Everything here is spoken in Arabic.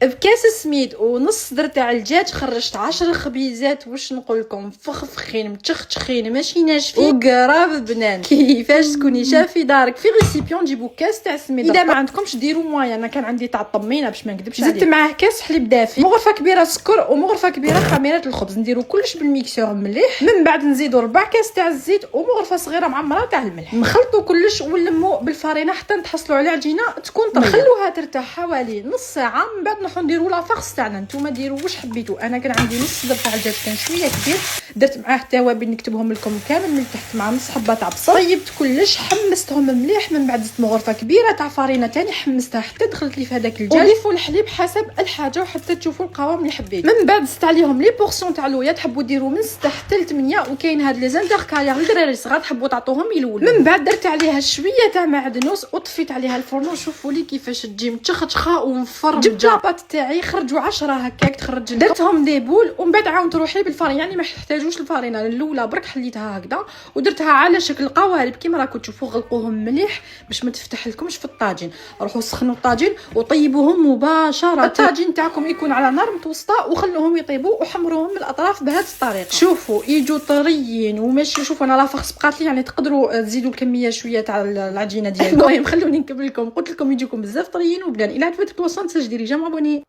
بكاس سميد ونص صدر تاع الدجاج خرجت 10 خبيزات. واش نقول لكم؟ فخفخين متشخشخين ماشي ناشفين وقراب بنان. كيفاش تكوني شافي دارك في ريسيبيون جيبوا كاس تاع سميد. اذا ما عندكمش ديروا مويا، انا كان عندي تاع الطمينه باش ما نكذبش عليك. زدت معاه كاس حليب دافي، مغرفه كبيره سكر ومغرفه كبيره خميره الخبز. نديروا كلش بالميكسور مليح، من بعد نزيدوا 4 كاس تاع الزيت ومغرفه صغيره معمره تاع الملح. نخلطوا كلش ونلموا بالفرينه حتى نتحصلوا على عجينه تكون طريه. نخلوها ترتاح حوالي نص ساعه، من بعد نروحوا نديروا لا فارس تاعنا. نتوما ديروا واش حبيتوا. انا كان عندي نص صدر تاع الدجاج كان شويه كبير، درت معاه توابل نكتبهم لكم كامل من تحت مع نص حبه تاع بصل. طيبت كلش حمستهم مليح، من بعد زدت مغرفه كبيره تاع فرينه تاني حمستها حتى دخلت لي في هذاك الدجاج. وضيفوا الحليب حسب الحاجه وحتى تشوفوا القوام اللي حبيتوا. من بعد زدت عليهم لي بورسيون تاع لويا، تحبوا ديروا من 6 حتى ل 8، وكاين هاد لي زاندركالير للدراري الصغار تحبوا تعطوهم يلولوا. من بعد درت عليها شويه تاع معدنوس وطفيت عليها الفرن. شوفوا لي كيفاش تجي متشخشخه ومفرمجه. جبت لاباط تاعي خرجوا 10 هكاك تخرج، درتهم دي بول ومن بعد عاونت روحي بالفرين، يعني ما يحتاجوش الفرينه الاولى برك حليتها هكذا ودرتها على شكل قوالب كيما راكم تشوفوا. غلقوهم مليح باش ما تفتح لكمش في الطاجين. روحوا سخنوا الطاجين وطيبوهم مباشره. الطاجين تاعكم يكون على نار متوسطه وخلوهم يطيبوا وحمروهم من الاطراف بهذه الطريقه. شوفوا يجوا طريين وماشي. شوفوا انا لا فخس بقات لي، يعني تقدروا تزيدوا الكميه شويه تاع العجينه ديالكم. المهم خلوني نكمل لكم. قلت لكم يجيكم بزاف طريين وبنان. الى عجبتك الوصفه ما تنساش ديري جيم ابوني.